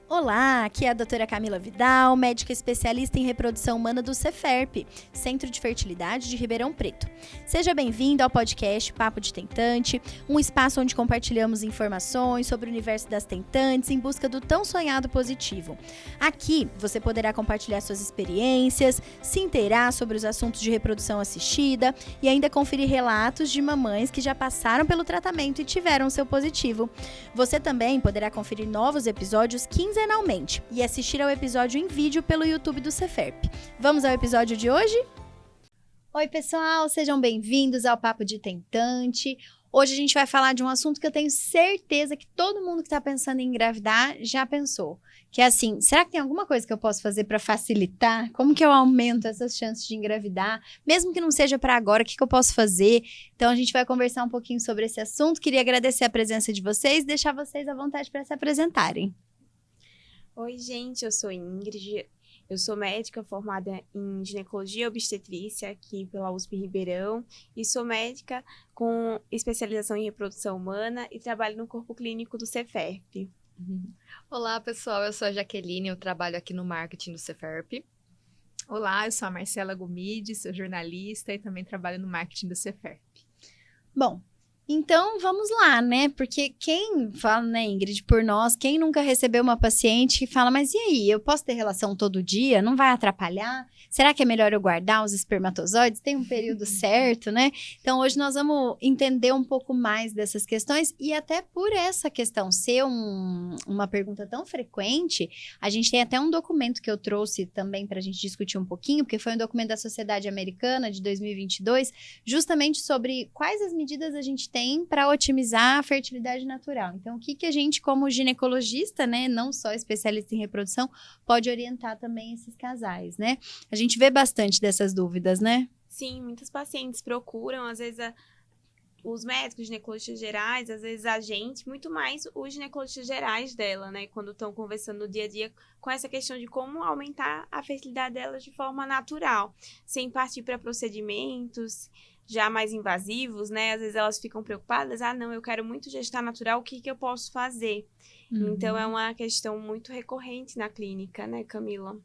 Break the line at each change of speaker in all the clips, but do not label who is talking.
Olá, aqui é a doutora Camila Vidal, médica especialista em reprodução humana do Ceferp, Centro de Fertilidade de Ribeirão Preto. Seja bem-vindo ao podcast Papo de Tentante, um espaço onde compartilhamos informações sobre o universo das tentantes em busca do tão sonhado positivo. Aqui você poderá compartilhar suas experiências, se inteirar sobre os assuntos de reprodução assistida e ainda conferir relatos de mamães que já passaram pelo tratamento e tiveram seu positivo. Você também poderá conferir novos episódios quinzenalmente e assistir ao episódio em vídeo pelo YouTube do Ceferp. Vamos ao episódio de hoje? Oi, pessoal, sejam bem-vindos ao Papo de Tentante. Hoje a gente vai falar de um assunto que eu tenho certeza que todo mundo que está pensando em engravidar já pensou. Que é assim, será que tem alguma coisa que eu posso fazer para facilitar? Como que eu aumento essas chances de engravidar? Mesmo que não seja para agora, o que eu posso fazer? Então a gente vai conversar um pouquinho sobre esse assunto. Queria agradecer a presença de vocês, deixar vocês à vontade para se apresentarem.
Oi, gente, eu sou Ingrid, eu sou médica formada em ginecologia e obstetrícia aqui pela USP Ribeirão e sou médica com especialização em reprodução humana e trabalho no corpo clínico do Ceferp.
Olá, pessoal, eu sou a Jaqueline, eu trabalho aqui no marketing do Ceferp.
Olá, eu sou a Marcela Gomide, sou jornalista e também trabalho no marketing do Ceferp.
Bom, então vamos lá, né? Porque quem fala, né, Ingrid, por nós, quem nunca recebeu uma paciente que fala, mas e aí, eu posso ter relação todo dia? Não vai atrapalhar? Será que é melhor eu guardar os espermatozoides? Tem um período certo, né? Então hoje nós vamos entender um pouco mais dessas questões e até por essa questão ser uma pergunta tão frequente, a gente tem até um documento que eu trouxe também para a gente discutir um pouquinho, porque foi um documento da Sociedade Americana de 2022, justamente sobre quais as medidas a gente tem para otimizar a fertilidade natural. Então, o que a gente, como ginecologista, né, não só especialista em reprodução, pode orientar também esses casais, né? A gente vê bastante dessas dúvidas, né?
Sim, muitas pacientes procuram, às vezes, os médicos ginecologistas gerais, às vezes a gente, muito mais os ginecologistas gerais dela, né? Quando estão conversando no dia a dia com essa questão de como aumentar a fertilidade delas de forma natural, sem partir para procedimentos já mais invasivos, né? Às vezes elas ficam preocupadas, não, eu quero muito gestar natural, o que eu posso fazer? Então, é uma questão muito recorrente na clínica, né, Camila?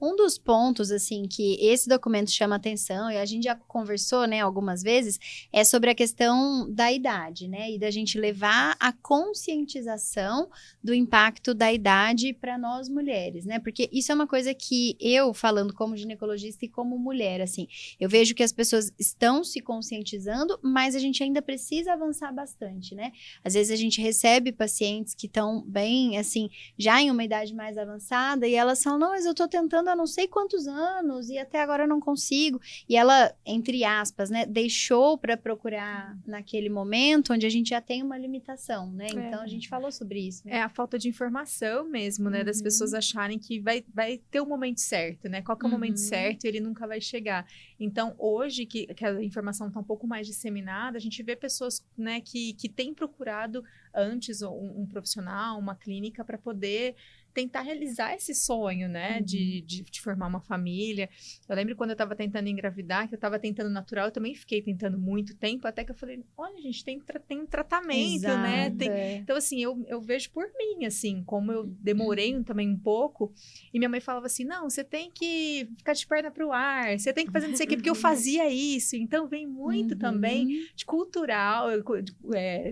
Um dos pontos, assim, que esse documento chama atenção, e a gente já conversou, né, algumas vezes, é sobre a questão da idade, né, e da gente levar a conscientização do impacto da idade para nós mulheres, né, porque isso é uma coisa que eu, falando como ginecologista e como mulher, assim, eu vejo que as pessoas estão se conscientizando, mas a gente ainda precisa avançar bastante, né, às vezes a gente recebe pacientes que estão bem, assim, já em uma idade mais avançada, e elas falam, não, mas eu tô tentando há não sei quantos anos, e até agora eu não consigo, e ela, entre aspas, né, deixou para procurar naquele momento, onde a gente já tem uma limitação, né, então a gente falou sobre isso. Né?
É a falta de informação mesmo, né, das pessoas acharem que vai ter o momento certo, né, qual que é o momento certo e ele nunca vai chegar. Então, hoje, que a informação tá um pouco mais disseminada, a gente vê pessoas, né, que têm procurado antes um profissional, uma clínica, para poder tentar realizar esse sonho, né, de formar uma família. Eu lembro quando eu estava tentando engravidar, que eu estava tentando natural, eu também fiquei tentando muito tempo, até que eu falei, olha, gente, tem tratamento,
Exato,
né? Então, assim, eu vejo por mim, assim, como eu demorei também um pouco, e minha mãe falava assim, não, você tem que ficar de perna pro ar, você tem que fazer não sei o quê, porque eu fazia isso. Então, vem muito também de cultural,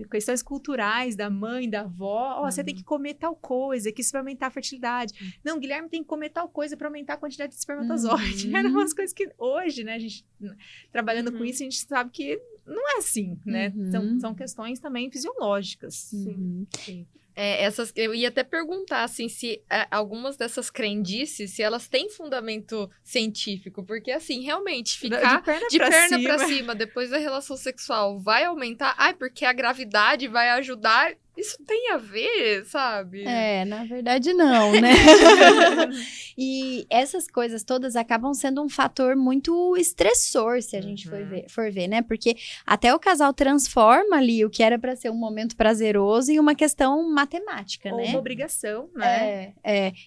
questões culturais da mãe, da avó, você tem que comer tal coisa, que isso vai aumentar a fertilidade. Não, Guilherme tem que comer tal coisa para aumentar a quantidade de espermatozoide. Eram umas coisas que hoje, né, a gente trabalhando com isso, a gente sabe que não é assim, né? São questões também fisiológicas.
Sim.
Eu ia até perguntar, assim, se algumas dessas crendices, se elas têm fundamento científico, porque, assim, realmente, ficar de perna pra cima depois da relação sexual vai aumentar, porque a gravidade vai ajudar, isso tem a ver, sabe?
Na verdade não, né? E essas coisas todas acabam sendo um fator muito estressor, se a gente for ver, né? Porque até o casal transforma ali o que era para ser um momento prazeroso em uma questão matemática,
ou
né?
uma obrigação, né?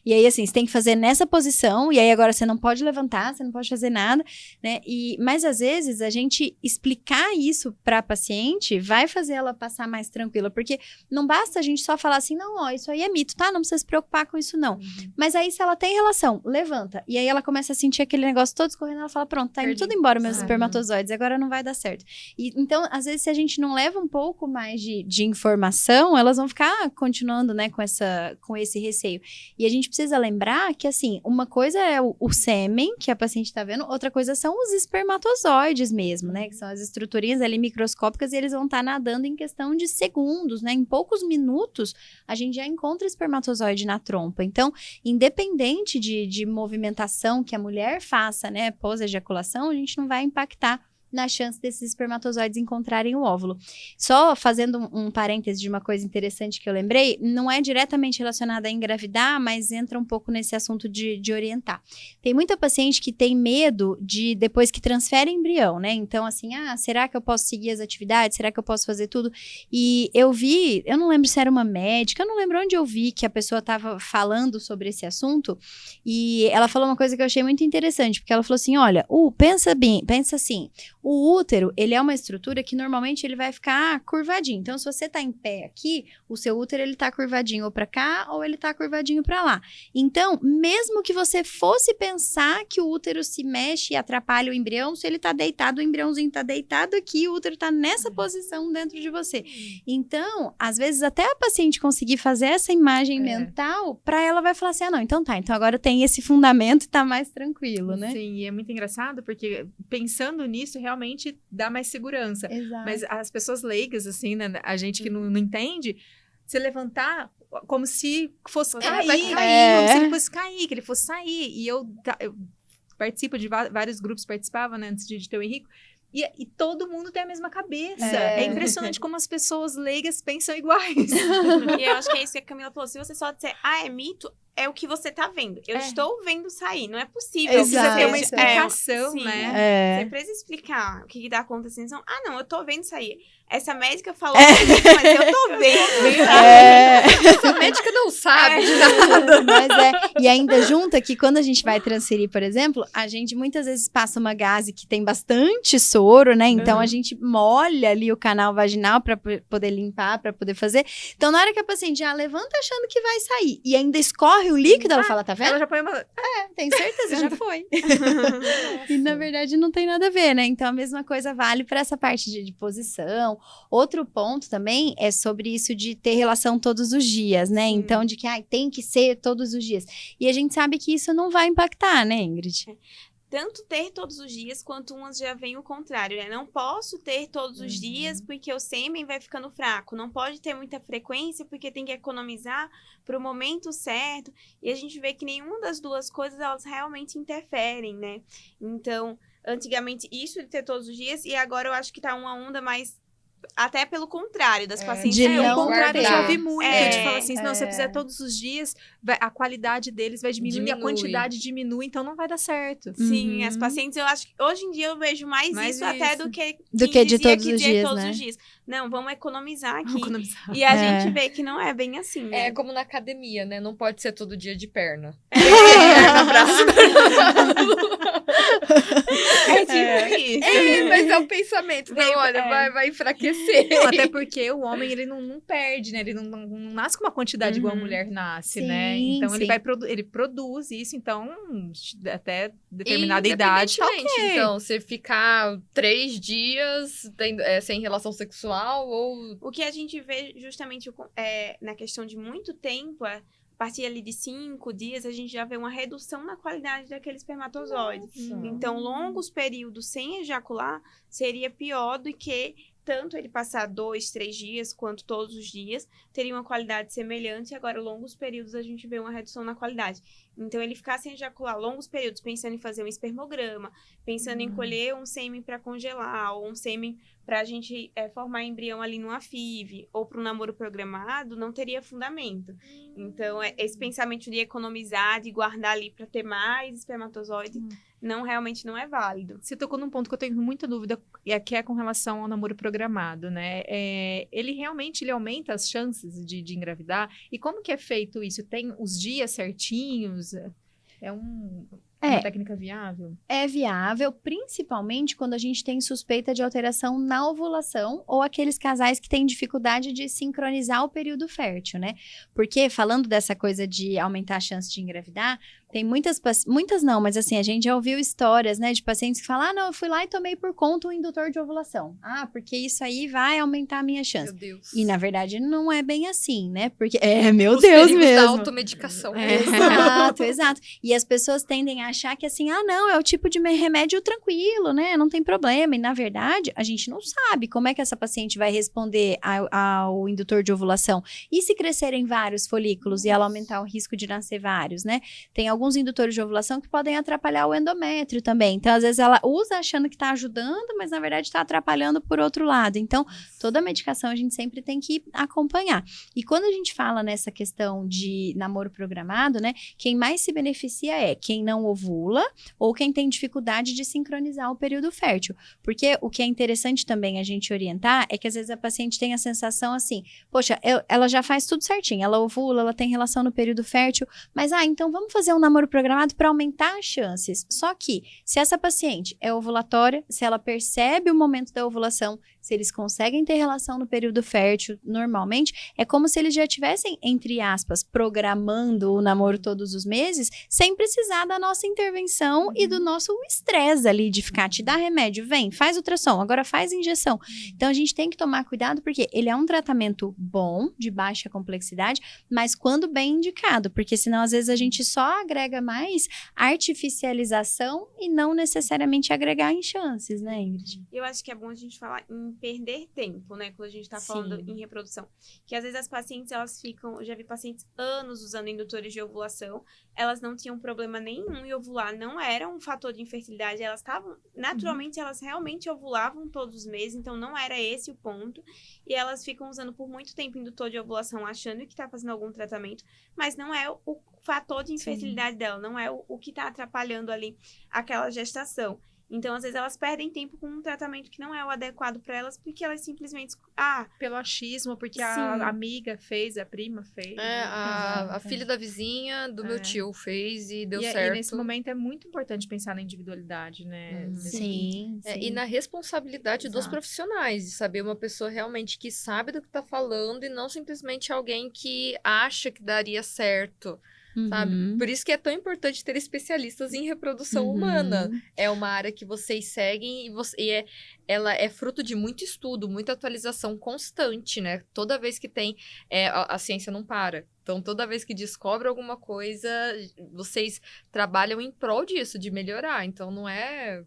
E aí, assim, você tem que fazer nessa posição, e aí agora você não pode levantar, você não pode fazer nada, né? Mas às vezes a gente explicar isso para a paciente vai fazer ela passar mais tranquila, porque não basta a gente só falar assim, não, ó, isso aí é mito, tá? Não precisa se preocupar com isso, não. Mas aí, se ela tem relação, levanta. E aí ela começa a sentir aquele negócio todo escorrendo, ela fala, pronto, tá indo tudo embora, meus espermatozoides, agora não vai dar certo. E, então, às vezes, se a gente não leva um pouco mais de informação, elas vão ficar continuando, né, com esse receio. E a gente precisa lembrar que, assim, uma coisa é o sêmen, que a paciente tá vendo, outra coisa são os espermatozoides mesmo, né, que são as estruturinhas ali microscópicas e eles vão estar nadando em questão de segundos, né, em poucos minutos a gente já encontra espermatozoide na trompa. Então, independente de movimentação que a mulher faça, né, pós-ejaculação, a gente não vai impactar na chance desses espermatozoides encontrarem o óvulo. Só fazendo um parêntese de uma coisa interessante que eu lembrei, não é diretamente relacionada a engravidar, mas entra um pouco nesse assunto de orientar. Tem muita paciente que tem medo de depois que transfere embrião, né? Então, assim, será que eu posso seguir as atividades? Será que eu posso fazer tudo? E eu não lembro se era uma médica, eu não lembro onde eu vi que a pessoa estava falando sobre esse assunto, e ela falou uma coisa que eu achei muito interessante, porque ela falou assim, olha, pensa assim, o útero, ele é uma estrutura que normalmente ele vai ficar curvadinho. Então, se você tá em pé aqui, o seu útero, ele tá curvadinho ou pra cá, ou ele tá curvadinho pra lá. Então, mesmo que você fosse pensar que o útero se mexe e atrapalha o embrião, se ele tá deitado, o embriãozinho tá deitado aqui, o útero tá nessa posição dentro de você. Então, às vezes, até a paciente conseguir fazer essa imagem mental, pra ela vai falar assim, não, então agora tem esse fundamento e tá mais tranquilo, né?
Sim, e é muito engraçado, porque pensando nisso, realmente dá mais segurança.
Exato.
Mas as pessoas leigas, assim, né? A gente que não entende, se levantar como se fosse cair,
vai cair.
como se ele fosse cair, que ele fosse sair. E eu participo de vários grupos, participava, né, antes de ter o Henrico, e todo mundo tem a mesma cabeça. É impressionante como as pessoas leigas pensam iguais.
E eu acho que é isso que a Camila falou. Se você só disser, é mito, é o que você tá vendo. Eu estou vendo sair, não é possível.
Exato.
Precisa ter uma explicação,
sim,
né?
Você precisa explicar o que tá acontecendo. Então, não, eu tô vendo sair. Essa médica falou isso, mas eu tô vendo.
Essa médica não sabe de nada.
Mas e ainda junta que quando a gente vai transferir, por exemplo, a gente muitas vezes passa uma gaze que tem bastante soro, né? Então a gente molha ali o canal vaginal para poder limpar, para poder fazer. Então na hora que a paciente já levanta achando que vai sair e ainda escorre o líquido, ela fala, tá vendo?
Ela já põe uma...
Tem certeza, já foi. E na verdade não tem nada a ver, né? Então a mesma coisa vale para essa parte de posição. Outro ponto também é sobre isso de ter relação todos os dias, né? Então, de que tem que ser todos os dias. E a gente sabe que isso não vai impactar, né, Ingrid?
Tanto ter todos os dias, quanto umas já vem o contrário, né? Não posso ter todos os dias, porque o sêmen vai ficando fraco. Não pode ter muita frequência, porque tem que economizar para o momento certo. E a gente vê que nenhuma das duas coisas, elas realmente interferem, né? Então, antigamente, isso de ter todos os dias, e agora eu acho que tá uma onda mais... Até pelo contrário, das pacientes.
O
contrário, eu já ouvi muito. De falar assim,
não,
se você fizer todos os dias, a qualidade deles vai diminuir, a quantidade diminui, então não vai dar certo.
Sim, as pacientes, eu acho que hoje em dia eu vejo mais isso até do que
de todos os dias, né?
os dias. Não, vamos economizar aqui.
Vamos economizar.
E a gente vê que não é bem assim, né?
É como na academia, né? Não pode ser todo dia de perna.
Tipo isso.
Mas é o pensamento. Não, olha, vai enfraquecer.
Não, até porque o homem, ele não perde, né? Ele não nasce com uma quantidade igual a mulher nasce, né? Então, ele produz isso, então, até determinada idade, tá ok.
Então, você ficar 3 dias sem relação sexual ou...
O que a gente vê justamente na questão de muito tempo, a partir ali de 5 dias, a gente já vê uma redução na qualidade daquele espermatozoide. Então, longos períodos sem ejacular seria pior do que tanto ele passar 2, 3 dias, quanto todos os dias, teria uma qualidade semelhante. Agora, longos períodos, a gente vê uma redução na qualidade. Então, ele ficar sem ejacular longos períodos, pensando em fazer um espermograma, pensando em colher um sêmen para congelar, ou um sêmen para a gente formar embrião ali numa FIV, ou para um namoro programado, não teria fundamento. Então, esse pensamento de economizar, de guardar ali para ter mais espermatozoide, realmente não é válido.
Você tocou num ponto que eu tenho muita dúvida, que é com relação ao namoro programado, né? Ele realmente aumenta as chances de engravidar? E como que é feito isso? Tem os dias certinhos? uma técnica viável?
É viável, principalmente quando a gente tem suspeita de alteração na ovulação ou aqueles casais que têm dificuldade de sincronizar o período fértil, né? Porque, falando dessa coisa de aumentar a chance de engravidar, tem muitas não, mas assim, a gente já ouviu histórias, né, de pacientes que falam, não, eu fui lá e tomei por conta um indutor de ovulação. Porque isso aí vai aumentar a minha chance.
Meu Deus.
E, na verdade, não é bem assim, né? Porque, meu
Os
Deus
perigos
mesmo.
da automedicação.
Exato. E as pessoas tendem a achar que assim, não, é o tipo de remédio tranquilo, né? Não tem problema. E, na verdade, a gente não sabe como é que essa paciente vai responder ao indutor de ovulação. E se crescerem vários folículos e ela aumentar o risco de nascer vários, né? Tem alguns indutores de ovulação que podem atrapalhar o endométrio também. Então, às vezes, ela usa achando que está ajudando, mas, na verdade, está atrapalhando por outro lado. Então, toda medicação a gente sempre tem que acompanhar. E quando a gente fala nessa questão de namoro programado, né? Quem mais se beneficia é quem não ovula ou quem tem dificuldade de sincronizar o período fértil. Porque o que é interessante também a gente orientar é que, às vezes, a paciente tem a sensação assim, poxa, ela já faz tudo certinho, ela ovula, ela tem relação no período fértil, mas, então vamos fazer um namoro programado para aumentar as chances. Só que, se essa paciente é ovulatória, se ela percebe o momento da ovulação, se eles conseguem ter relação no período fértil normalmente, é como se eles já estivessem, entre aspas, programando o namoro todos os meses, sem precisar da nossa intervenção e do nosso estresse ali de ficar, te dá remédio, vem, faz ultrassom, agora faz injeção. Então, a gente tem que tomar cuidado porque ele é um tratamento bom, de baixa complexidade, mas quando bem indicado, porque senão, às vezes, a gente só agrega mais artificialização e não necessariamente agregar em chances, né, Ingrid?
Eu acho que é bom a gente falar em perder tempo, né? Quando a gente tá falando em reprodução. Que às vezes as pacientes, elas ficam... Eu já vi pacientes anos usando indutores de ovulação. Elas não tinham problema nenhum em ovular. Não era um fator de infertilidade. Elas estavam... Naturalmente, elas realmente ovulavam todos os meses. Então, não era esse o ponto. E elas ficam usando por muito tempo indutor de ovulação, achando que tá fazendo algum tratamento. Mas não é o fator de infertilidade dela. Não é o que tá atrapalhando ali aquela gestação. Então, às vezes, elas perdem tempo com um tratamento que não é o adequado para elas, porque elas simplesmente...
Pelo achismo, porque a amiga fez, a prima fez.
A filha da vizinha, do meu tio fez e deu certo.
E nesse momento é muito importante pensar na individualidade, né?
Sim.
E na responsabilidade dos profissionais, de saber uma pessoa realmente que sabe do que tá falando e não simplesmente alguém que acha que daria certo. Sabe? Por isso que é tão importante ter especialistas em reprodução humana. É uma área que vocês seguem ela é fruto de muito estudo, muita atualização constante, né? Toda vez que tem, a ciência não para. Então, toda vez que descobre alguma coisa, vocês trabalham em prol disso, de melhorar. Então, não é...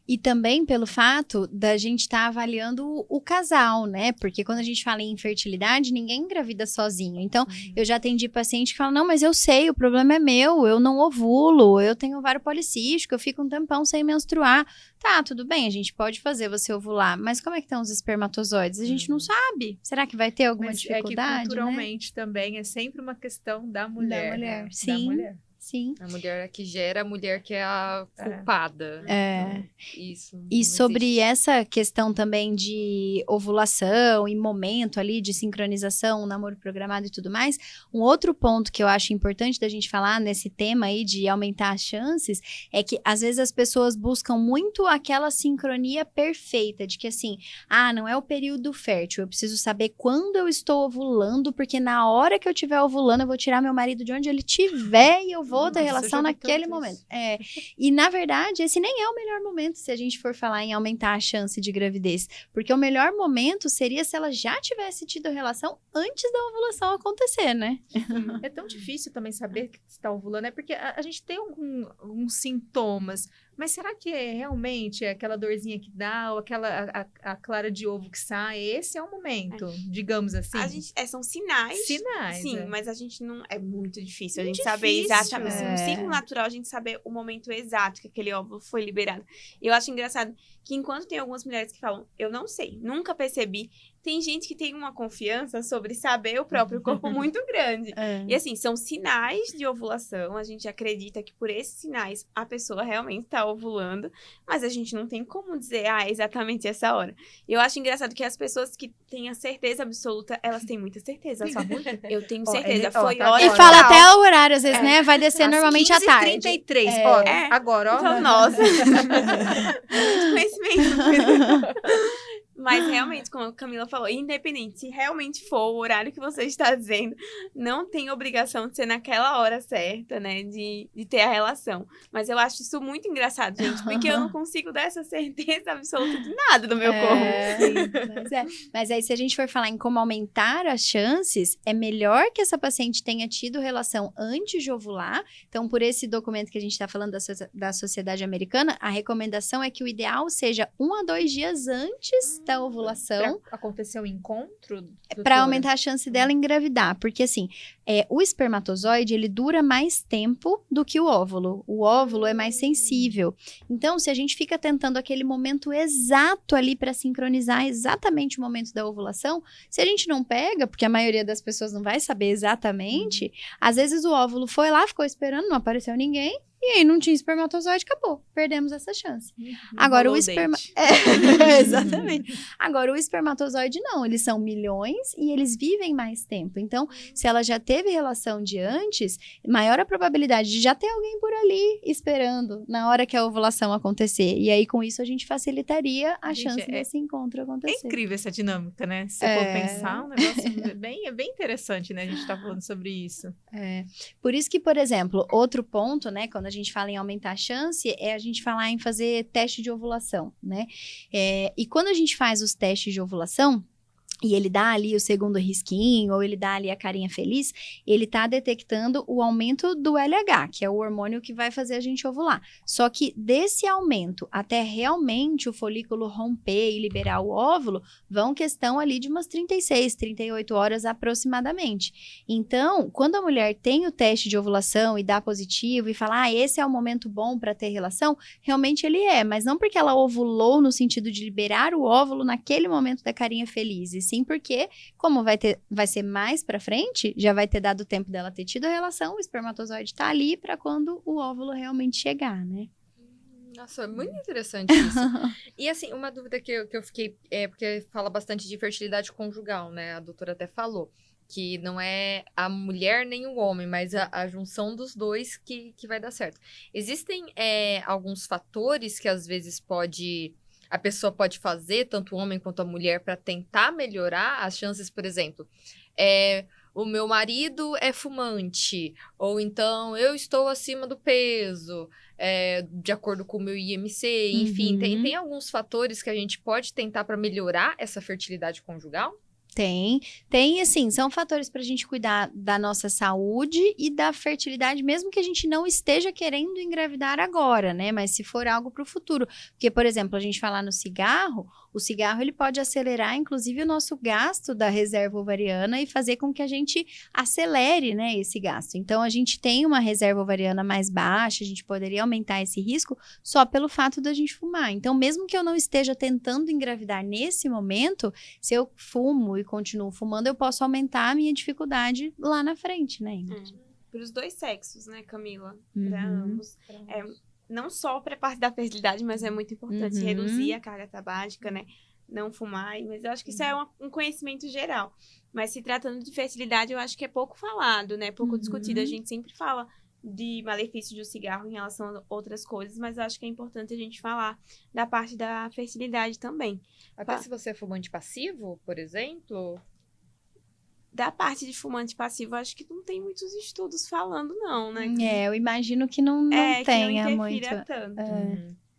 E também pelo fato da gente estar avaliando o casal, né? Porque quando a gente fala em infertilidade, ninguém engravida sozinho. Então, eu já atendi paciente que fala, não, mas eu sei, o problema é meu, eu não ovulo, eu tenho ovário policístico, eu fico um tempão sem menstruar. Tá, tudo bem, a gente pode fazer você ovular, mas como é que estão os espermatozoides? A gente não sabe. Será que vai ter alguma dificuldade,
é que culturalmente também é sempre uma questão da mulher.
Da mulher,
né?
sim.
Da mulher.
Sim.
A mulher que gera, a mulher que é a culpada.
Então,
isso.
E sobre essa questão também de ovulação e momento ali de sincronização, namoro programado e tudo mais, um outro ponto que eu acho importante da gente falar nesse tema aí de aumentar as chances é que às vezes as pessoas buscam muito aquela sincronia perfeita de que assim, não é o período fértil, eu preciso saber quando eu estou ovulando, porque na hora que eu estiver ovulando eu vou tirar meu marido de onde ele estiver e eu vou ter relação naquele momento. E, na verdade, esse nem é o melhor momento se a gente for falar em aumentar a chance de gravidez. Porque o melhor momento seria se ela já tivesse tido relação antes da ovulação acontecer, né?
É tão difícil também saber que está ovulando, porque a gente tem alguns sintomas, mas será que realmente é aquela dorzinha que dá, ou a clara de ovo que sai? Esse é o momento, digamos assim.
São sinais.
Sinais.
Sim, mas a gente não... É muito difícil a gente
Muito
saber
difícil.
exatamente. No ciclo natural, a gente saber o momento exato que aquele óvulo foi liberado. E eu acho engraçado que enquanto tem algumas mulheres que falam, eu não sei, nunca percebi, tem gente que tem uma confiança sobre saber o próprio corpo muito grande. E assim, são sinais de ovulação, a gente acredita que por esses sinais a pessoa realmente tá ovulando, mas a gente não tem como dizer, é exatamente essa hora. E eu acho engraçado que as pessoas que têm a certeza absoluta, elas têm muita certeza. Só, eu tenho certeza, foi hora
E fala até o horário, às vezes, né? Vai descer
às
normalmente à tarde.
15h33. Agora, ó.
Então, nossa. Muito conhecimento. Mas realmente, como a Camila falou, independente, se realmente for o horário que você está dizendo, não tem obrigação de ser naquela hora certa, né? De ter a relação. Mas eu acho isso muito engraçado, gente, porque eu não consigo dar essa certeza absoluta de nada do meu corpo.
Sim, mas aí, se a gente for falar em como aumentar as chances, é melhor que essa paciente tenha tido relação antes de ovular. Então, por esse documento que a gente está falando da Sociedade Americana, a recomendação é que o ideal seja 1 a 2 dias antes da ovulação.
Pra acontecer o encontro?
Para aumentar a chance dela engravidar. Porque, assim, o espermatozoide, ele dura mais tempo do que o óvulo. O óvulo é mais sensível. Então, se a gente fica tentando aquele momento exato ali para sincronizar exatamente o momento da ovulação, se a gente não pega, porque a maioria das pessoas não vai saber exatamente, às vezes o óvulo foi lá, ficou esperando, não apareceu ninguém, e aí não tinha espermatozoide, acabou. Perdemos essa chance. Agora, o exatamente. Agora, o espermatozoide não. Eles são milhões e eles vivem mais tempo. Então, se ela já teve relação de antes, maior a probabilidade de já ter alguém por ali esperando na hora que a ovulação acontecer. E aí, com isso, a gente facilitaria a chance desse encontro acontecer.
É incrível essa dinâmica, né? Se você for pensar, um negócio bem interessante, né? A gente tá falando sobre isso.
Por isso que, por exemplo, outro ponto, né? Quando a gente fala em aumentar a chance, é a gente falar em fazer teste de ovulação, né? E quando a gente faz os testes de ovulação, e ele dá ali o segundo risquinho, ou ele dá ali a carinha feliz, ele tá detectando o aumento do LH, que é o hormônio que vai fazer a gente ovular. Só que desse aumento até realmente o folículo romper e liberar o óvulo, vão questão ali de umas 36, 38 horas aproximadamente. Então, quando a mulher tem o teste de ovulação e dá positivo e fala, esse é o momento bom para ter relação, realmente ele mas não porque ela ovulou no sentido de liberar o óvulo naquele momento da carinha feliz, e sim porque, como vai ser mais pra frente, já vai ter dado tempo dela ter tido a relação, o espermatozoide tá ali pra quando o óvulo realmente chegar, né?
Nossa, é muito interessante isso. E assim, uma dúvida que eu fiquei, porque fala bastante de fertilidade conjugal, né? A doutora até falou que não é a mulher nem o homem, mas a junção dos dois que vai dar certo. Existem alguns fatores que às vezes a pessoa pode fazer, tanto o homem quanto a mulher, para tentar melhorar as chances, por exemplo. O meu marido é fumante, ou então eu estou acima do peso, de acordo com o meu IMC, enfim, tem alguns fatores que a gente pode tentar para melhorar essa fertilidade conjugal?
Tem, assim, são fatores para a gente cuidar da nossa saúde e da fertilidade, mesmo que a gente não esteja querendo engravidar agora, né? Mas se for algo para o futuro. Porque, por exemplo, a gente falar no cigarro, o cigarro ele pode acelerar, inclusive, o nosso gasto da reserva ovariana e fazer com que a gente acelere, né, esse gasto. Então, a gente tem uma reserva ovariana mais baixa, a gente poderia aumentar esse risco só pelo fato da gente fumar. Então, mesmo que eu não esteja tentando engravidar nesse momento, se eu fumo e continuo fumando, eu posso aumentar a minha dificuldade lá na frente, né?
Para os dois sexos, né, Camila? Para ambos. Não só para a parte da fertilidade, mas é muito importante reduzir a carga tabágica, né? Não fumar, mas eu acho que isso é um conhecimento geral. Mas se tratando de fertilidade, eu acho que é pouco falado, né? Pouco discutido. A gente sempre fala de malefício do cigarro em relação a outras coisas, mas eu acho que é importante a gente falar da parte da fertilidade também.
Até se você é fumante passivo, por exemplo?
Da parte de fumante passivo, acho que não tem muitos estudos falando, não, né?
Eu imagino que não tenha
que não
muito.
Tanto,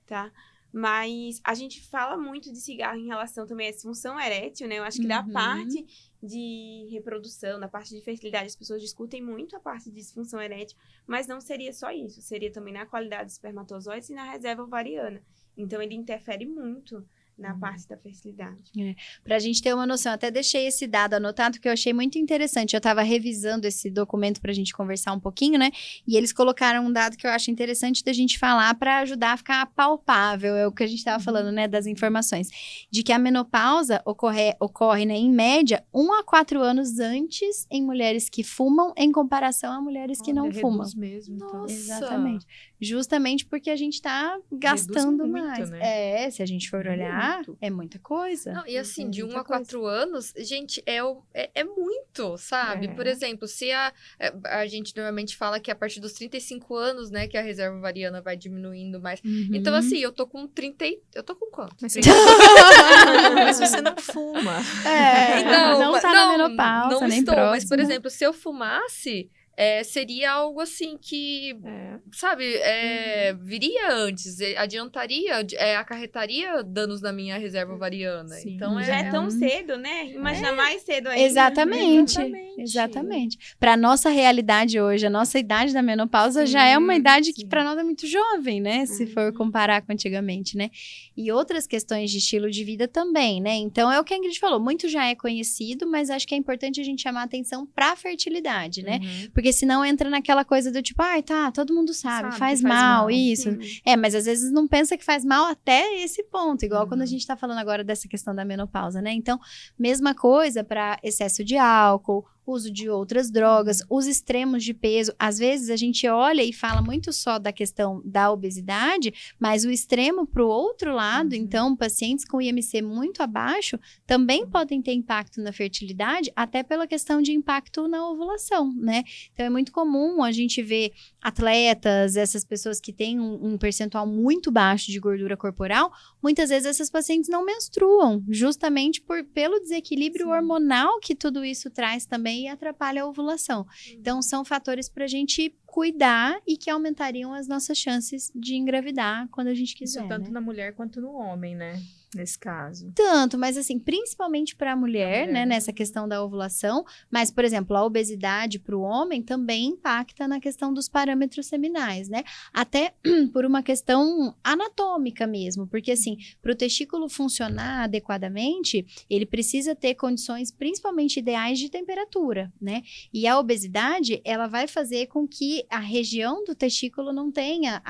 tá? Mas a gente fala muito de cigarro em relação também à disfunção erétil, né? Eu acho que da parte de reprodução, da parte de fertilidade, as pessoas discutem muito a parte de disfunção erétil, mas não seria só isso. Seria também na qualidade dos espermatozoides e na reserva ovariana. Então, ele interfere muito na parte da fertilidade.
Pra gente ter uma noção, até deixei esse dado anotado, que eu achei muito interessante. Eu tava revisando esse documento pra gente conversar um pouquinho, né? E eles colocaram um dado que eu acho interessante da gente falar pra ajudar a ficar palpável, é o que a gente tava falando, né? Das informações. De que a menopausa ocorre, né, em média, 1 a 4 anos antes em mulheres que fumam, em comparação a mulheres que não fumam.
Mesmo, então.
Nossa.
Exatamente. Justamente porque a gente tá gastando
muito,
mais.
né?
Se a gente for olhar,
Muito.
é muita coisa.
Não, e assim, de 1
muita
a 4 anos, gente, é muito, sabe? Por exemplo, se a gente normalmente fala que a partir dos 35 anos, né, que a reserva ovariana vai diminuindo mais. Então, assim, eu tô com 30 eu tô com quanto?
Mas você não fuma.
Não tá na menopausa,
não
nem
estou,
próxima.
mas, por exemplo, se eu fumasse, seria algo assim que, sabe, viria antes, adiantaria, acarretaria danos na minha reserva ovariana.
Sim.
Então,
Já é tão cedo, né? Imagina mais cedo ainda.
Exatamente. Para nossa realidade hoje, a nossa idade da menopausa já é uma idade que para nós é muito jovem, né? Se for comparar com antigamente, né? E outras questões de estilo de vida também, né? Então, é o que a Ingrid falou, muito já é conhecido, mas acho que é importante a gente chamar atenção para a fertilidade, né? Porque senão entra naquela coisa do tipo, todo mundo sabe faz mal isso. Mas às vezes não pensa que faz mal até esse ponto, igual quando a gente tá falando agora dessa questão da menopausa, né? Então, mesma coisa para excesso de álcool, uso de outras drogas, os extremos de peso. Às vezes a gente olha e fala muito só da questão da obesidade, mas o extremo para o outro lado, então, pacientes com IMC muito abaixo também podem ter impacto na fertilidade, até pela questão de impacto na ovulação, né? Então, é muito comum a gente ver atletas, essas pessoas que têm um percentual muito baixo de gordura corporal, muitas vezes essas pacientes não menstruam, justamente pelo desequilíbrio hormonal que tudo isso traz também e atrapalha a ovulação. Então, são fatores para a gente cuidar e que aumentariam as nossas chances de engravidar quando a gente quiser.
Isso tanto
né?
na mulher quanto no homem, né? Nesse caso.
Tanto, mas assim, principalmente para a mulher, né? Nessa questão da ovulação. Mas, por exemplo, a obesidade para o homem também impacta na questão dos parâmetros seminais, né? Até por uma questão anatômica mesmo. Porque, assim, para o testículo funcionar adequadamente, ele precisa ter condições principalmente ideais de temperatura, né? E a obesidade, ela vai fazer com que a região do testículo não tenha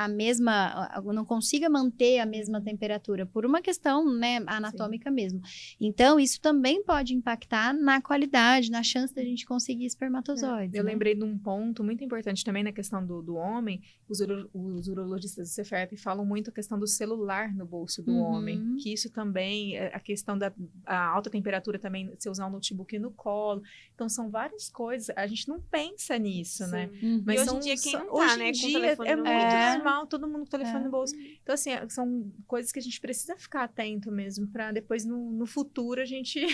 não consiga manter a mesma temperatura, por uma questão, né, anatômica mesmo. Então, isso também pode impactar na qualidade, na chance da gente conseguir espermatozoides.
Eu lembrei de um ponto muito importante também na questão do homem. Os urologistas do CEFERP falam muito a questão do celular no bolso do homem, que isso também, a questão da alta temperatura também, você usar um notebook no colo. Então, são várias coisas. A gente não pensa nisso, né?
Mas hoje em dia, quem não tá,
hoje
né?
em
Com o
dia
telefone
é
no
muito
bolso.
normal, todo mundo com o telefone no bolso. Então, assim, são coisas que a gente precisa ficar atento mesmo, para depois, no futuro, a gente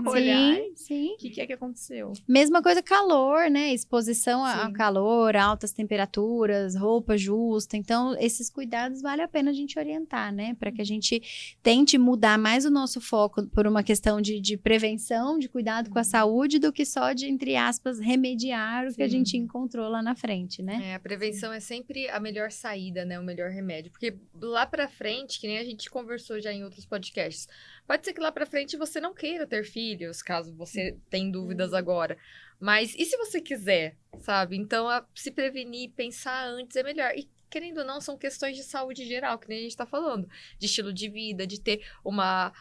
olhar
Sim.
o que é que aconteceu.
Mesma coisa, calor, né? Exposição a calor, altas temperaturas, roupa justa. Então, esses cuidados vale a pena a gente orientar, né? Para que a gente tente mudar mais o nosso foco por uma questão de prevenção, de cuidado com a saúde, do que só de, entre aspas, remediar o que a gente encontrou lá na frente, né?
A prevenção é sempre a melhor saída, né? O melhor remédio. Porque lá pra frente, que nem a gente conversou já em outros podcasts, pode ser que lá pra frente você não queira ter filhos, caso você tenha dúvidas agora. Mas e se você quiser, sabe? Então, se prevenir, pensar antes é melhor. E querendo ou não, são questões de saúde geral, que nem a gente tá falando. De estilo de vida, de ter uma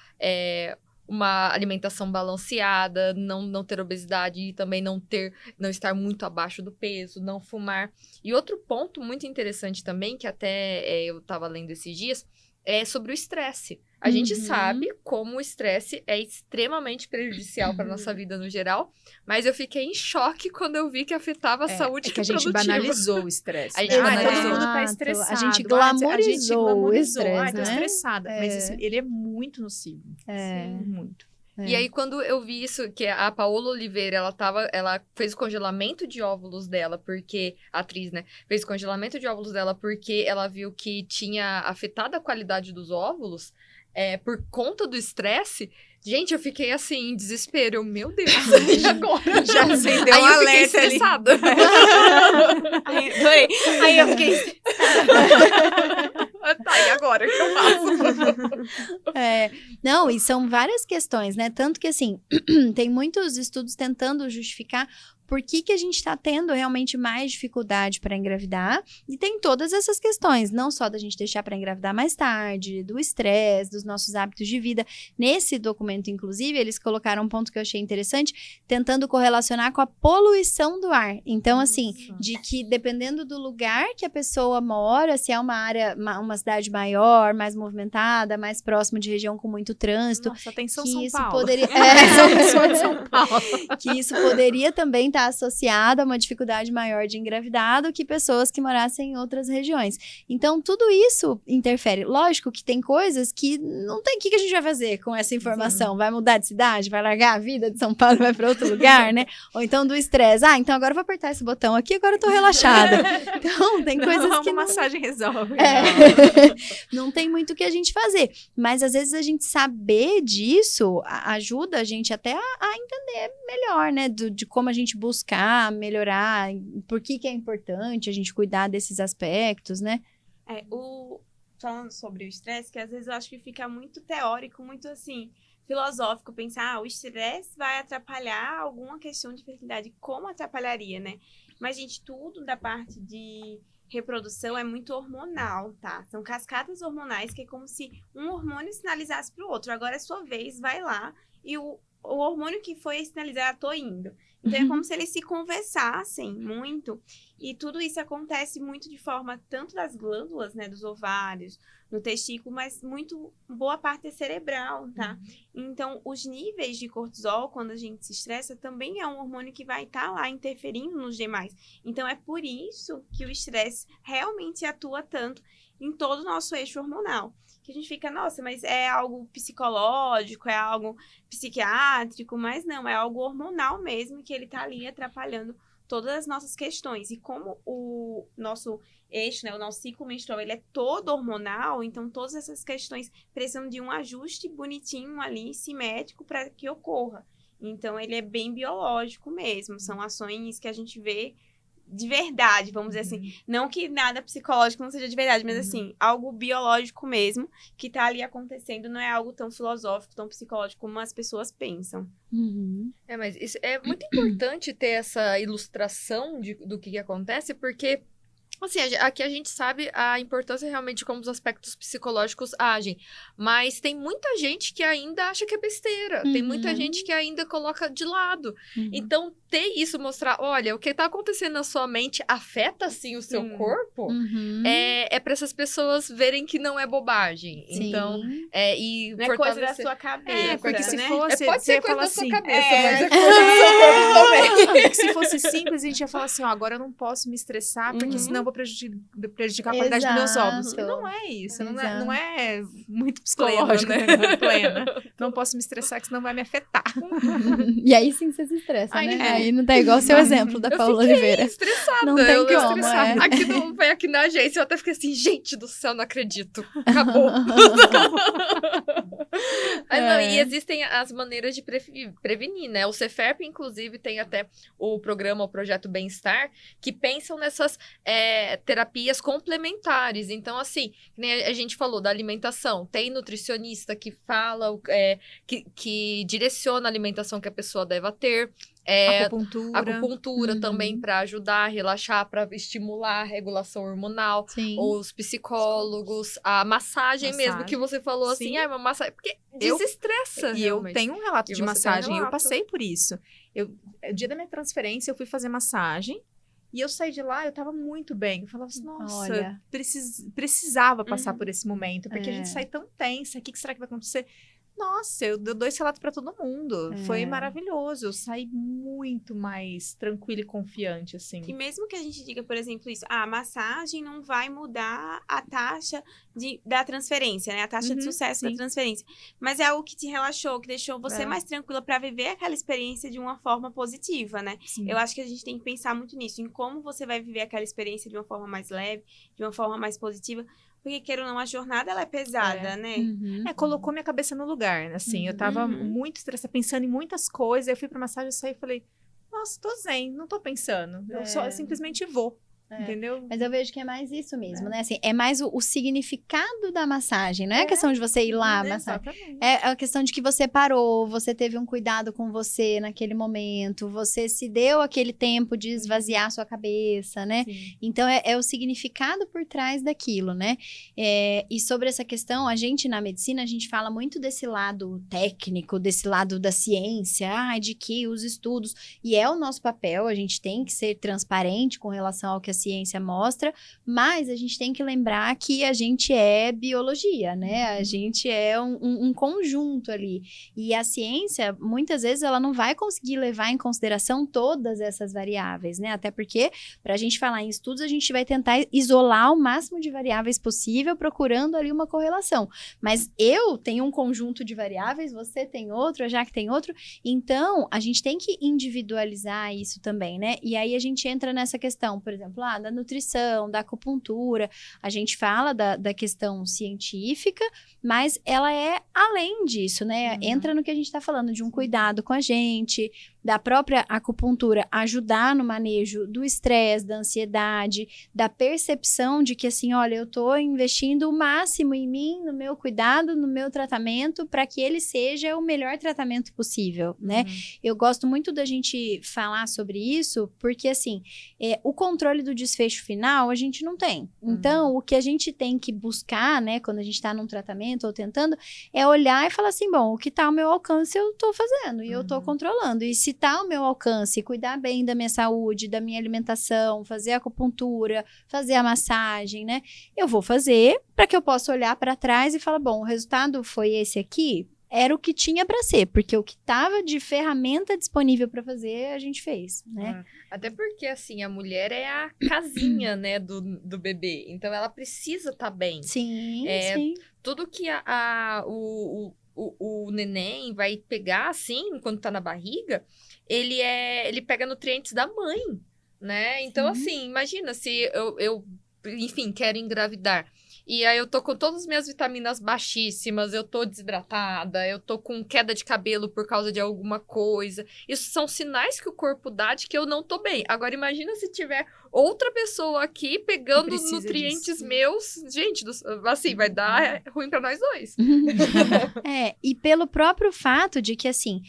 alimentação balanceada, não ter obesidade e também não estar muito abaixo do peso, não fumar. E outro ponto muito interessante também, que até eu estava lendo esses dias, é sobre o estresse. A gente sabe como o estresse é extremamente prejudicial para nossa vida no geral, mas eu fiquei em choque quando eu vi que afetava a saúde
que a gente banalizou o estresse.
Né?
Todo mundo tá estressado.
A gente glamorizou o estresse,
tô
né?
estressada. Mas ele é muito nocivo. Muito.
E aí, quando eu vi isso, que a Paola Oliveira, ela fez o congelamento de óvulos dela, porque, a atriz, né, fez o congelamento de óvulos dela porque ela viu que tinha afetado a qualidade dos óvulos, por conta do estresse. Gente, eu fiquei assim, em desespero. Meu Deus, e agora?
Já acendeu um alerta ali.
Adorei. Aí eu fiquei...
Tá, e agora? hora que eu faço.
Não, e são várias questões, né? Tanto que, assim, tem muitos estudos tentando justificar por que a gente está tendo realmente mais dificuldade para engravidar. E tem todas essas questões, não só da gente deixar para engravidar mais tarde, do estresse, dos nossos hábitos de vida. Nesse documento, inclusive, eles colocaram um ponto que eu achei interessante, tentando correlacionar com a poluição do ar. Então, assim, de que dependendo do lugar que a pessoa mora, se é uma área, uma cidade maior, mais movimentada, mais próximo de região com muito trânsito,
Nossa, atenção
que
São
isso
Paulo.
poderia...
São pessoas de São Paulo.
que isso poderia também estar associado a uma dificuldade maior de engravidar do que pessoas que morassem em outras regiões. Então, tudo isso interfere. Lógico que tem coisas que não tem o que a gente vai fazer com essa informação. Vai mudar de cidade? Vai largar a vida de São Paulo e vai para outro lugar, né? Ou então do estresse. Então agora eu vou apertar esse botão aqui, agora eu tô relaxada. Então, tem coisas que
uma massagem resolve.
Não tem muito o que a gente fazer. Mas, às vezes, a gente saber disso ajuda a gente até a entender melhor, né? De como a gente buscar melhorar, por que é importante a gente cuidar desses aspectos, né?
Falando sobre o estresse, que às vezes eu acho que fica muito teórico, muito assim, filosófico, pensar, o estresse vai atrapalhar alguma questão de fertilidade, como atrapalharia, né? Mas, gente, tudo da parte de reprodução é muito hormonal, tá? São cascatas hormonais que é como se um hormônio sinalizasse para o outro. Agora é sua vez, vai lá, e o hormônio que foi sinalizar, tô indo. Então, é como se eles se conversassem muito. E tudo isso acontece muito de forma, tanto das glândulas, né, dos ovários, no testículo, mas boa parte é cerebral, tá? Então, os níveis de cortisol, quando a gente se estressa, também é um hormônio que vai estar lá interferindo nos demais. Então, é por isso que o estresse realmente atua tanto em todo o nosso eixo hormonal. Que a gente fica, nossa, mas é algo psicológico, é algo psiquiátrico, mas não, é algo hormonal mesmo, que ele tá ali atrapalhando todas as nossas questões. E como o nosso eixo, né, o nosso ciclo menstrual, ele é todo hormonal, então todas essas questões precisam de um ajuste bonitinho ali, simétrico, para que ocorra. Então, ele é bem biológico mesmo, são ações que a gente vê de verdade, vamos dizer assim. Não que nada psicológico não seja de verdade, mas assim, algo biológico mesmo, que tá ali acontecendo, não é algo tão filosófico, tão psicológico como as pessoas pensam.
Mas isso é muito importante ter essa ilustração do que acontece, porque assim, aqui a gente sabe a importância realmente de como os aspectos psicológicos agem, mas tem muita gente que ainda acha que é besteira, tem muita gente que ainda coloca de lado. Então, ter isso, mostrar, olha, o que tá acontecendo na sua mente afeta, sim, o seu corpo, é para essas pessoas verem que não é bobagem.
Sim.
Então, e
não é coisa da sua cabeça,
porque se
né?
fosse...
pode ser coisa da
assim,
sua cabeça, mas é coisa do seu corpo também.
Porque se fosse simples, a gente ia falar assim, agora eu não posso me estressar, porque senão eu vou prejudicar a qualidade dos meus ovos. Não é isso, não é muito psicológico, né? Plena. Não posso me estressar, que senão vai me afetar.
E aí sim você se estressa, né? Aí não tá igual o seu exemplo da Paula Oliveira.
Estressada.
Não tem como,
Aqui na agência, eu até fiquei assim, gente do céu, não acredito. Acabou. Não, e existem as maneiras de prevenir, né? O Ceferp, inclusive, tem até o projeto Bem-Estar, que pensam nessas terapias complementares. Então, assim, a gente falou da alimentação, tem nutricionista que fala, que direciona a alimentação que a pessoa deve ter. Acupuntura também para ajudar a relaxar, para estimular a regulação hormonal.
Sim.
Os psicólogos, a massagem mesmo, que você falou assim, uma massagem, porque desestressa.
E eu tenho um relato de massagem, eu passei por isso. No dia da minha transferência, eu fui fazer massagem, e eu saí de lá, eu tava muito bem. Eu falava assim, nossa, precisava passar por esse momento, porque a gente sai tão tensa, o que será que vai acontecer? Nossa, eu dou esse relato pra todo mundo. Foi maravilhoso. Eu saí muito mais tranquila e confiante, assim.
E mesmo que a gente diga, por exemplo, isso, a massagem não vai mudar a taxa da transferência, né? A taxa de sucesso da transferência. Mas é algo que te relaxou, que deixou você mais tranquila pra viver aquela experiência de uma forma positiva, né? Sim. Eu acho que a gente tem que pensar muito nisso, em como você vai viver aquela experiência de uma forma mais leve, de uma forma mais positiva. Porque, queira ou não, a jornada, ela é pesada, né?
Colocou minha cabeça no lugar, assim. Eu tava muito estressada, pensando em muitas coisas. Eu fui pra massagem, eu saí e falei, nossa, tô zen, não tô pensando. Eu simplesmente vou. entendeu?
Mas eu vejo que é mais isso mesmo, né? Assim, é mais o significado da massagem. Não é a questão de você ir lá massagem.
Exatamente.
É a questão de que você parou, você teve um cuidado com você naquele momento, você se deu aquele tempo de esvaziar a sua cabeça, né?
Sim.
Então, é o significado por trás daquilo, né? E sobre essa questão, a gente na medicina, a gente fala muito desse lado técnico, desse lado da ciência, de que os estudos, e é o nosso papel, a gente tem que ser transparente com relação ao que a ciência mostra, mas a gente tem que lembrar que a gente é biologia, né? A gente é um conjunto ali. E a ciência, muitas vezes, ela não vai conseguir levar em consideração todas essas variáveis, né? Até porque, para a gente falar em estudos, a gente vai tentar isolar o máximo de variáveis possível, procurando ali uma correlação. Mas eu tenho um conjunto de variáveis, você tem outro, a Jaque tem outro. Então, a gente tem que individualizar isso também, né? E aí a gente entra nessa questão, por exemplo, da nutrição, da acupuntura. A gente fala da questão científica, mas ela é além disso, né? Entra no que a gente está falando, de um cuidado com a gente, da própria acupuntura ajudar no manejo do estresse, da ansiedade, da percepção de que, assim, olha, eu tô investindo o máximo em mim, no meu cuidado, no meu tratamento, para que ele seja o melhor tratamento possível, né? Eu gosto muito da gente falar sobre isso, porque, assim, o controle do desfecho final a gente não tem. Então, o que a gente tem que buscar, né, quando a gente tá num tratamento ou tentando, é olhar e falar assim, bom, o que tá ao meu alcance eu tô fazendo e eu tô controlando. E se tá ao meu alcance, cuidar bem da minha saúde, da minha alimentação, fazer a acupuntura, fazer a massagem, né? Eu vou fazer para que eu possa olhar para trás e falar, bom, o resultado foi esse aqui? Era o que tinha para ser, porque o que tava de ferramenta disponível para fazer, a gente fez, né?
Até porque, assim, a mulher é a casinha, né, do bebê. Então, ela precisa estar bem.
Sim, sim.
Tudo que o neném vai pegar, assim, enquanto tá na barriga, ele pega nutrientes da mãe, né? Então, assim, imagina se eu, enfim, quero engravidar. E aí eu tô com todas as minhas vitaminas baixíssimas, eu tô desidratada, eu tô com queda de cabelo por causa de alguma coisa. Isso são sinais que o corpo dá de que eu não tô bem. Agora, imagina se tiver outra pessoa aqui pegando nutrientes meus. Gente, assim, vai dar ruim pra nós dois.
E pelo próprio fato de que, assim,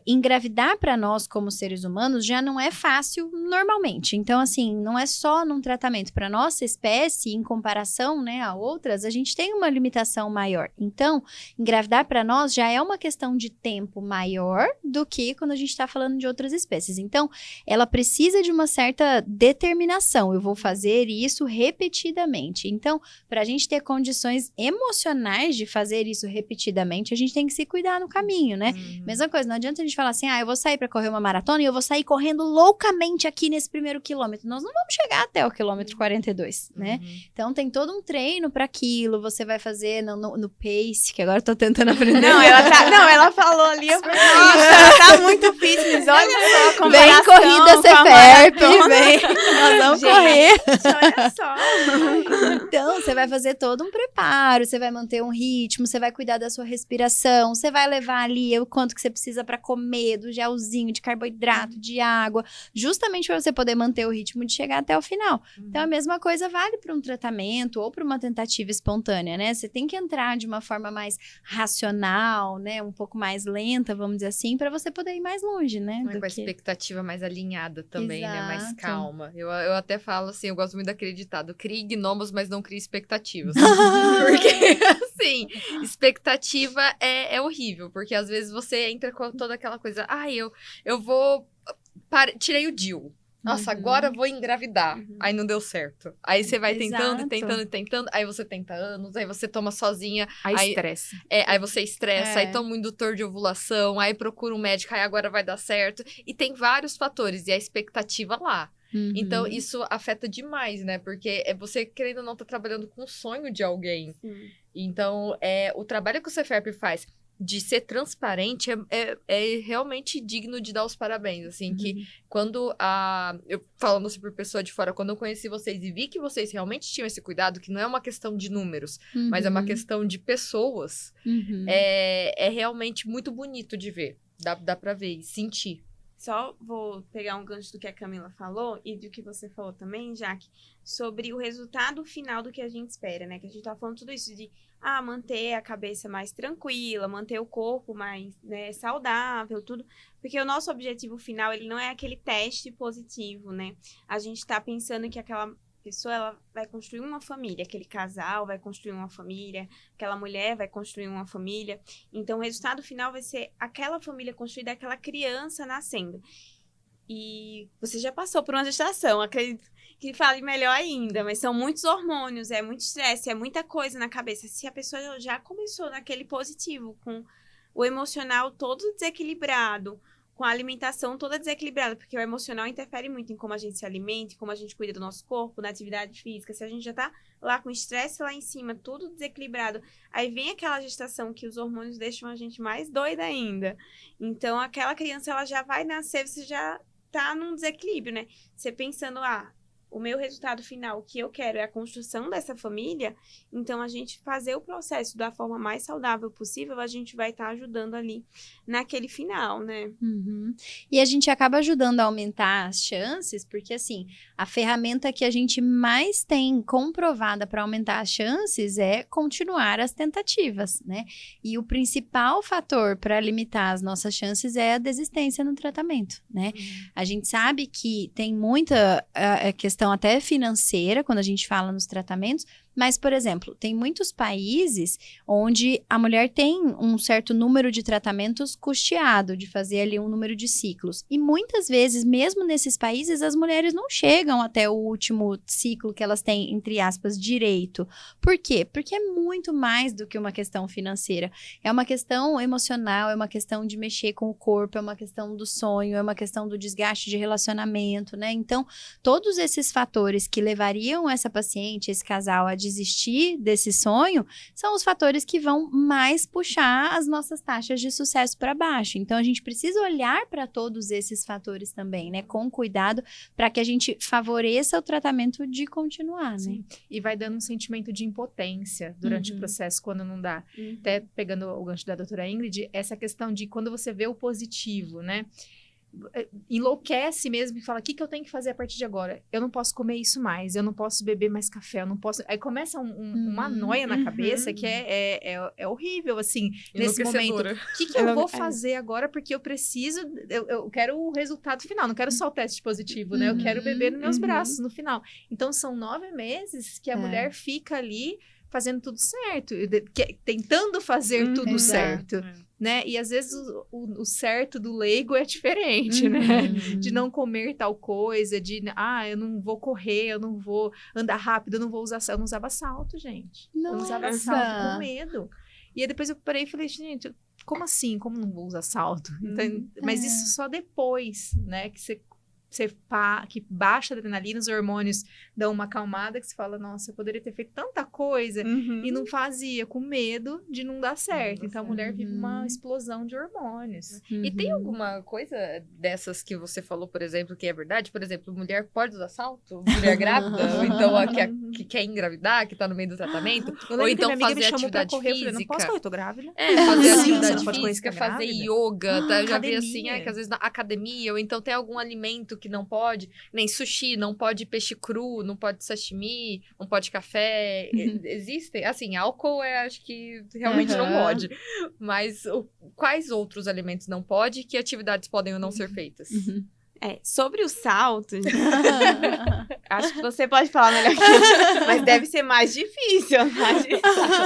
engravidar para nós como seres humanos já não é fácil normalmente. Então, assim, não é só num tratamento. Para nossa espécie, em comparação, né, a outras, a gente tem uma limitação maior. Então, engravidar para nós já é uma questão de tempo maior do que quando a gente está falando de outras espécies. Então, ela precisa de uma certa determinação. Eu vou fazer isso repetidamente. Então, para a gente ter condições emocionais de fazer isso repetidamente, a gente tem que se cuidar no caminho, né? Mesma coisa, não adianta a gente falar assim, eu vou sair para correr uma maratona e eu vou sair correndo loucamente aqui nesse primeiro quilômetro. Nós não vamos chegar até o quilômetro 42, né? Então, tem todo um treino para aquilo, você vai fazer no pace, que agora eu tô tentando aprender.
Ela falou ali, nossa, ela tá muito fitness, olha só,
vem corrida CFERP, vem, nós vamos correr.
Olha só.
Então, você vai fazer todo um preparo, você vai manter um ritmo, você vai cuidar da sua respiração, você vai levar ali o quanto que você precisa para comer, do gelzinho, de carboidrato, de água, justamente para você poder manter o ritmo de chegar até o final. Então, a mesma coisa vale para um tratamento ou para uma tentativa espontânea, né? Você tem que entrar de uma forma mais racional, né? Um pouco mais lenta, vamos dizer assim, para você poder ir mais longe, né?
Com a expectativa mais alinhada também, né? Mais
Exato.
calma. Eu até falo assim, eu gosto muito daquele ditado, crie gnomos, mas não crie expectativas. Porque, assim, expectativa é horrível, porque às vezes você entra com toda aquela coisa, eu vou... Tirei o DIU. Nossa, agora eu vou engravidar. Aí não deu certo. Aí você vai tentando, aí você tenta anos, aí você toma sozinha.
Aí estressa.
Aí você estressa, aí toma um indutor de ovulação, aí procura um médico, aí agora vai dar certo. E tem vários fatores, e a expectativa lá. Então, isso afeta demais, né? Porque você, querendo ou não, tá trabalhando com o sonho de alguém. Então, o trabalho que o CFERP faz de ser transparente é realmente digno de dar os parabéns, assim, que quando eu falando assim por pessoa de fora, quando eu conheci vocês e vi que vocês realmente tinham esse cuidado, que não é uma questão de números, mas é uma questão de pessoas, é realmente muito bonito de ver, dá pra ver e sentir.
só vou pegar um gancho do que a Camila falou e do que você falou também, Jaque, sobre o resultado final do que a gente espera, né? Que a gente tá falando tudo isso de manter a cabeça mais tranquila, manter o corpo mais, né, saudável, tudo. Porque o nosso objetivo final, ele não é aquele teste positivo, né? A gente tá pensando que aquela pessoa, ela vai construir uma família, aquele casal vai construir uma família, aquela mulher vai construir uma família. Então, o resultado final vai ser aquela família construída, aquela criança nascendo. E você já passou por uma gestação, acredito que fale melhor ainda, mas são muitos hormônios, é muito estresse, é muita coisa na cabeça. Se a pessoa já começou naquele positivo, com o emocional todo desequilibrado, com a alimentação toda desequilibrada, porque o emocional interfere muito em como a gente se alimenta, como a gente cuida do nosso corpo, na atividade física. Se a gente já tá lá com estresse lá em cima, tudo desequilibrado, aí vem aquela gestação que os hormônios deixam a gente mais doida ainda. Então, aquela criança, ela já vai nascer, você já tá num desequilíbrio, né? Você pensando, o meu resultado final, o que eu quero é a construção dessa família, então a gente fazer o processo da forma mais saudável possível, a gente vai estar ajudando ali naquele final, né?
Uhum. E a gente acaba ajudando a aumentar as chances, porque assim, a ferramenta que a gente mais tem comprovada para aumentar as chances é continuar as tentativas, né? E o principal fator para limitar as nossas chances é a desistência no tratamento, né? A gente sabe que tem muita questão até financeira quando a gente fala nos tratamentos, mas, por exemplo, tem muitos países onde a mulher tem um certo número de tratamentos custeado, de fazer ali um número de ciclos. E muitas vezes, mesmo nesses países, as mulheres não chegam até o último ciclo que elas têm, entre aspas, direito. Por quê? Porque é muito mais do que uma questão financeira. É uma questão emocional, é uma questão de mexer com o corpo, é uma questão do sonho, é uma questão do desgaste de relacionamento, né? Então, todos esses fatores que levariam essa paciente, esse casal, a desistir desse sonho, são os fatores que vão mais puxar as nossas taxas de sucesso para baixo. Então, a gente precisa olhar para todos esses fatores também, né? Com cuidado, para que a gente favoreça o tratamento de continuar, né?
Sim. E vai dando um sentimento de impotência durante o processo, quando não dá. Até pegando o gancho da doutora Ingrid, essa questão de quando você vê o positivo, né? Enlouquece mesmo e fala, o que eu tenho que fazer a partir de agora? Eu não posso comer isso mais, eu não posso beber mais café, eu não posso... Aí começa uma noia na cabeça que é horrível, assim, nesse momento. O que eu vou fazer agora? Porque eu preciso, eu quero o resultado final, não quero só o teste positivo, né? Eu quero beber nos meus braços no final. Então, são 9 meses que a mulher fica ali fazendo tudo certo, tentando fazer tudo certo. Né? E às vezes o certo do leigo é diferente, né? De não comer tal coisa, eu não vou correr, eu não vou andar rápido, eu não usava salto, gente.
Nossa.
Eu não usava salto com medo. E aí depois eu parei e falei, gente, como assim? Como não vou usar salto? Então, mas isso só depois, né? Que baixa a adrenalina, os hormônios dão uma acalmada, que você fala, nossa, eu poderia ter feito tanta coisa e não fazia, com medo de não dar certo. Então, a mulher vive uma explosão de hormônios.
E tem alguma coisa dessas que você falou, por exemplo, que é verdade? Por exemplo, mulher pode usar salto? Mulher grávida? Ou então a que quer engravidar, que tá no meio do tratamento? Ou então fazer atividade física?
Eu falei, não posso correr, eu tô grávida.
Fazer atividade física, fazer yoga. Tá? Eu já vi assim, que às vezes na academia, ou então tem algum alimento que não pode, nem sushi, não pode peixe cru, não pode sashimi, não pode café. Existem, assim, álcool acho que realmente não pode. Mas quais outros alimentos não pode e que atividades podem ou não ser feitas?
Sobre o salto, acho que você pode falar melhor que eu, mas deve ser mais difícil.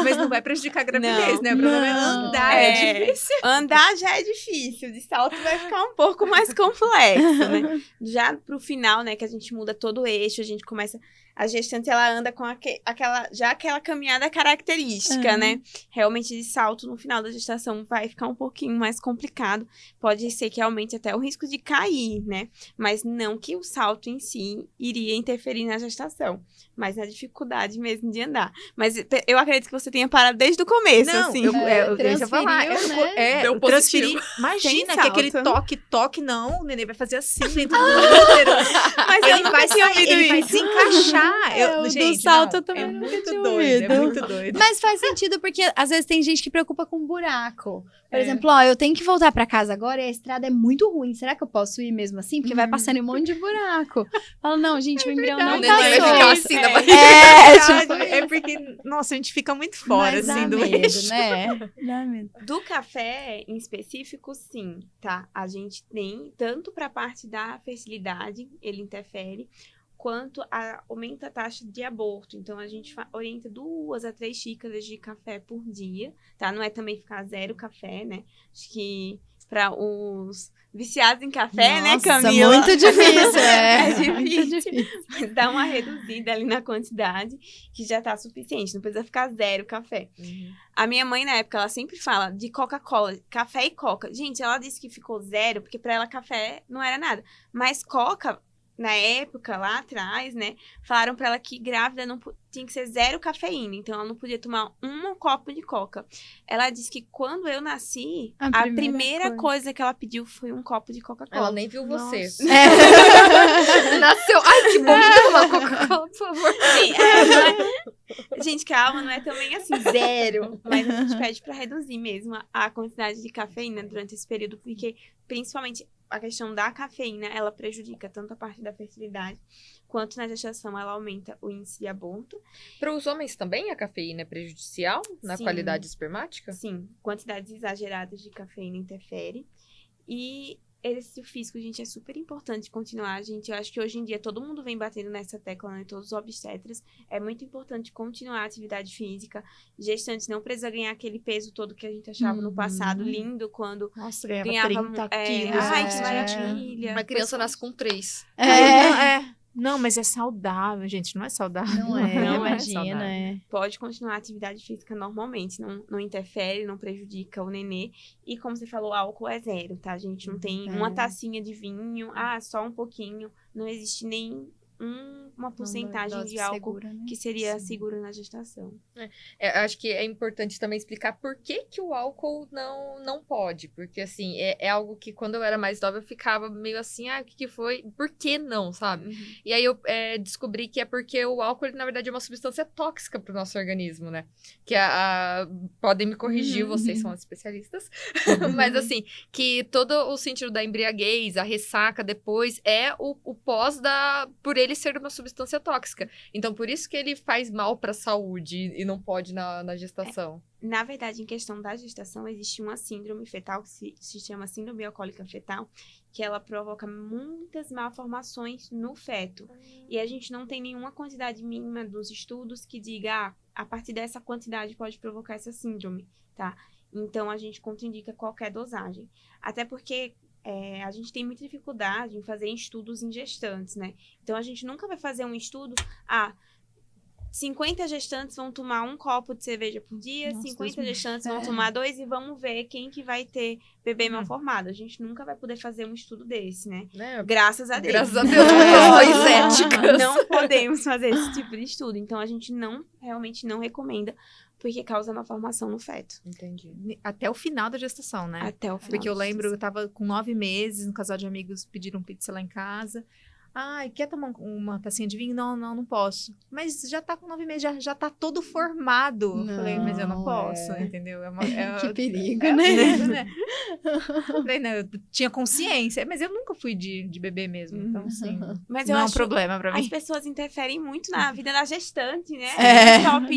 Mas não vai prejudicar a gravidez, né? O problema é andar, é difícil.
Andar já é difícil, de salto vai ficar um pouco mais complexo, né? Já pro final, né, que a gente muda todo o eixo, a gente começa... A gestante, ela anda com aquela caminhada característica, né? Realmente, de salto, no final da gestação, vai ficar um pouquinho mais complicado. Pode ser que aumente até o risco de cair, né? Mas não que o salto em si iria interferir interferir na gestação, mas na dificuldade mesmo de andar. Mas eu acredito que você tenha parado desde o começo,
Não,
assim.
eu ia falar.
Deu
Eu transferi.
positivo.
Imagina
Sem
que aquele
salto.
toque, não. O neném vai fazer assim dentro do útero.
Mas eu nunca tinha ouvido
ele vai
isso.
se encaixar.
O do
Gente,
salto
não,
eu também
é
nunca
muito
tinha
doido,
ouvido.
é muito doido.
Mas faz sentido, porque às vezes tem gente que preocupa com buraco. Por
É.
exemplo, eu tenho que voltar pra casa agora e a estrada é muito ruim. Será que eu posso ir mesmo assim? Porque vai passando em um monte de buraco. Fala, não, gente, o embrião não
O neném vai
passou.
ficar assim na barriga.
É porque, nossa, a gente fica muito fora,
Mas
assim,
dá
do
medo,
eixo.
né? Dá medo.
Do café, em específico, sim, tá? A gente tem, tanto para a parte da fertilidade, ele interfere, quanto aumenta a taxa de aborto. Então, a gente orienta 2 a 3 xícaras de café por dia, tá? Não é também ficar 0 café, né? Acho que para os viciados em café, né, Camila?
Muito difícil,
É
Muito
difícil.
difícil.
Mas dá uma reduzida ali na quantidade, que já tá suficiente. Não precisa ficar 0 café. A minha mãe, na época, ela sempre fala de Coca-Cola, café e Coca. Gente, ela disse que ficou 0, porque pra ela café não era nada. Mas Coca, na época, lá atrás, né, falaram pra ela que grávida não tinha que ser 0 cafeína. Então, ela não podia tomar um copo de Coca. Ela disse que quando eu nasci, a primeira coisa que ela pediu foi um copo de Coca-Cola.
Ela nem viu você.
É.
Nasceu. Ai, que bom, me dá uma Coca-Cola, por favor.
Sim, não é... Gente, calma, não é também assim 0. Mas a gente pede pra reduzir mesmo a quantidade de cafeína durante esse período, porque principalmente a questão da cafeína, ela prejudica tanto a parte da fertilidade, quanto na gestação ela aumenta o índice de aborto.
Para os homens também a cafeína é prejudicial na
Sim.
qualidade espermática?
Sim, quantidades exageradas de cafeína interfere. E exercício físico, gente, é super importante continuar. Gente, eu acho que hoje em dia todo mundo vem batendo nessa tecla, né? Todos os obstetras. É muito importante continuar a atividade física. Gestantes não precisa ganhar aquele peso todo que a gente achava no passado lindo, quando
Nossa,
ganhava
30 quilos.
ai,
né?
que maravilha.
Uma criança nasce com 3.
Não, mas é saudável, gente. Não é saudável.
Não é,
Não é
imagina,
saudável.
é.
Pode continuar a atividade física normalmente, não interfere, não prejudica o nenê. E como você falou, álcool é 0, tá? A gente não tem uma tacinha de vinho, só um pouquinho. Não existe nem uma porcentagem de álcool
segura, né?
que seria segura na gestação.
Acho que é importante também explicar por que o álcool não pode. Porque, assim, é algo que quando eu era mais nova eu ficava meio assim, o que foi? Por que não, sabe? E aí eu descobri que é porque o álcool, ele, na verdade, é uma substância tóxica pro nosso organismo, né? Que podem me corrigir, vocês são especialistas. Mas, assim, que todo o sentido da embriaguez, a ressaca depois, é o pós por ele ser uma substância tóxica. Então, por isso que ele faz mal para a saúde e não pode na gestação.
Na verdade, em questão da gestação, existe uma síndrome fetal que se chama síndrome alcoólica fetal, que ela provoca muitas malformações no feto. E a gente não tem nenhuma quantidade mínima dos estudos que diga, a partir dessa quantidade pode provocar essa síndrome, tá? Então, a gente contraindica qualquer dosagem. Até porque a gente tem muita dificuldade em fazer estudos em gestantes, né? Então, a gente nunca vai fazer um estudo, 50 gestantes vão tomar 1 copo de cerveja por dia, 50 gestantes vão tomar 2 e vamos ver quem que vai ter bebê mal formado. A gente nunca vai poder fazer um estudo desse, né? Graças a Deus.
Graças a Deus, por questões éticas.
Não podemos fazer esse tipo de estudo. Então, a gente realmente não recomenda, porque causa malformação no feto.
Entendi.
Até o final da gestação, né?
Até o final.
Porque eu lembro, eu tava com 9 meses, um casal de amigos pediram pizza lá em casa. Quer tomar uma tacinha de vinho? Não posso. Mas já tá com 9 meses, já tá todo formado.
Não,
Falei, mas eu não posso, entendeu?
Que perigo, né?
Falei, não, eu tinha consciência, mas eu nunca fui de bebê mesmo, então assim,
Mas eu
não é um
acho
problema pra mim.
as pessoas interferem muito na vida da gestante, né?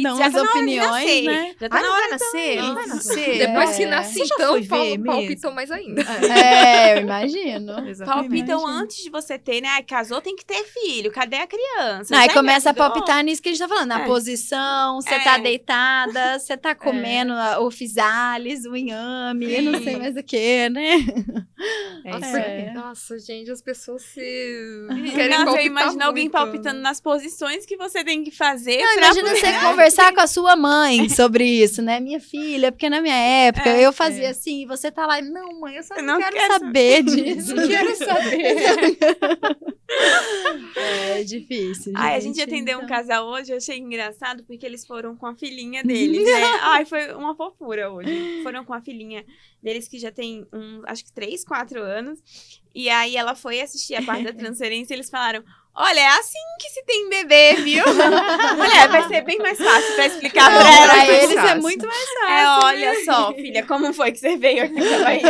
Dão as opiniões, né?
Já tá
Não
na hora
vai nascer,
então.
não vai nascer.
Depois que nasce,
Você já
então,
foi ver mesmo?
palpitam mais ainda.
Eu imagino.
Palpitam antes de você ter, né? Casou, tem que ter filho. Cadê a criança?
Aí
Sai
começa a
engravidou?
palpitar nisso que a gente tá falando. Na posição, você tá deitada, você tá comendo o fisales, o inhame, não sei mais o que, né?
Nossa, gente, as pessoas se
Nossa, eu imagino
muito.
alguém palpitando nas posições que você tem que fazer.
Não,
pra
imagina
poder-
você conversar com a sua mãe sobre isso, né? Minha filha, porque na minha época eu fazia assim, e você tá lá, não, mãe, eu só não quero
quero
saber disso.
Não quero saber.
É difícil.
Ai, a gente atendeu um casal hoje, eu achei engraçado, porque eles foram com a filhinha deles, né? Ai, foi uma fofura hoje. Foram com a filhinha deles, que já tem, acho que 3, 4 anos. E aí ela foi assistir a parte da transferência e eles falaram: olha, é assim que se tem bebê, viu? Mulher, vai ser bem mais fácil pra explicar pra ela.
Pra eles é muito mais fácil.
Olha só, filha, como foi que você veio aqui pra Bahia?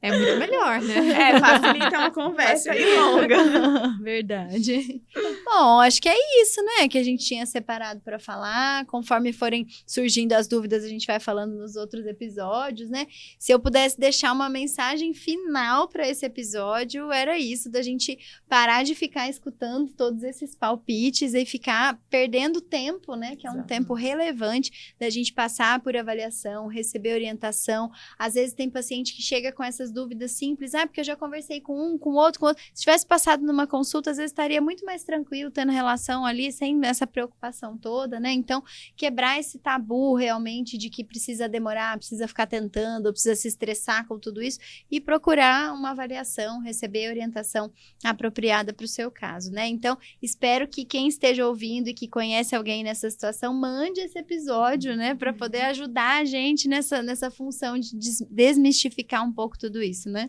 É muito melhor, né?
Facilita uma conversa aí longa.
Verdade. Bom, acho que é isso, né? Que a gente tinha separado pra falar. Conforme forem surgindo as dúvidas, a gente vai falando nos outros episódios, né? Se eu pudesse deixar uma mensagem final pra esse episódio, era isso, da gente parar de ficar escutando todos esses palpites e ficar perdendo tempo, né? Que é um tempo relevante da gente passar por avaliação, receber orientação. Às vezes tem paciente que chega com essas dúvidas simples, porque eu já conversei com um, com outro. Se tivesse passado numa consulta, às vezes estaria muito mais tranquilo tendo relação ali, sem essa preocupação toda, né? Então, quebrar esse tabu realmente de que precisa demorar, precisa ficar tentando, precisa se estressar com tudo isso e procurar uma avaliação, receber orientação apropriada para o seu caso, né? Então, espero que quem esteja ouvindo e que conhece alguém nessa situação, mande esse episódio, né? Para poder ajudar a gente nessa função de desmistificar um pouco tudo isso, né?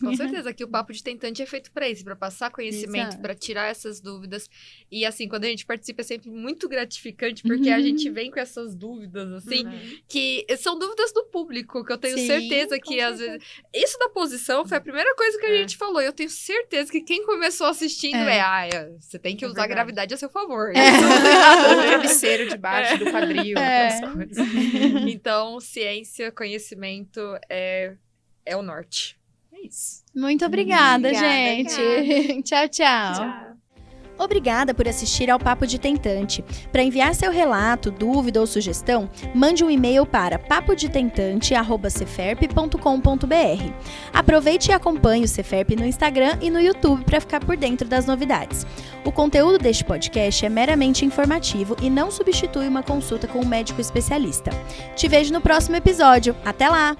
Com certeza, que o Papo de Tentante é feito para isso, para passar conhecimento, para tirar essas dúvidas. E assim, quando a gente participa é sempre muito gratificante, porque a gente vem com essas dúvidas, assim, que são dúvidas do público, que eu tenho certeza que às vezes... Isso da posição foi a primeira coisa que a gente falou. Eu tenho certeza que quem começou assistindo você tem que usar a gravidade a seu favor.
O travesseiro debaixo do quadril, aquelas coisas.
Então, ciência, conhecimento é o norte.
Muito obrigada, gente. Tchau, tchau. Obrigada por assistir ao Papo de Tentante. Para enviar seu relato, dúvida ou sugestão, mande um e-mail para papodetentante@ceferp.com.br. Aproveite e acompanhe o Ceferp no Instagram e no YouTube para ficar por dentro das novidades. O conteúdo deste podcast é meramente informativo e não substitui uma consulta com um médico especialista. Te vejo no próximo episódio. Até lá!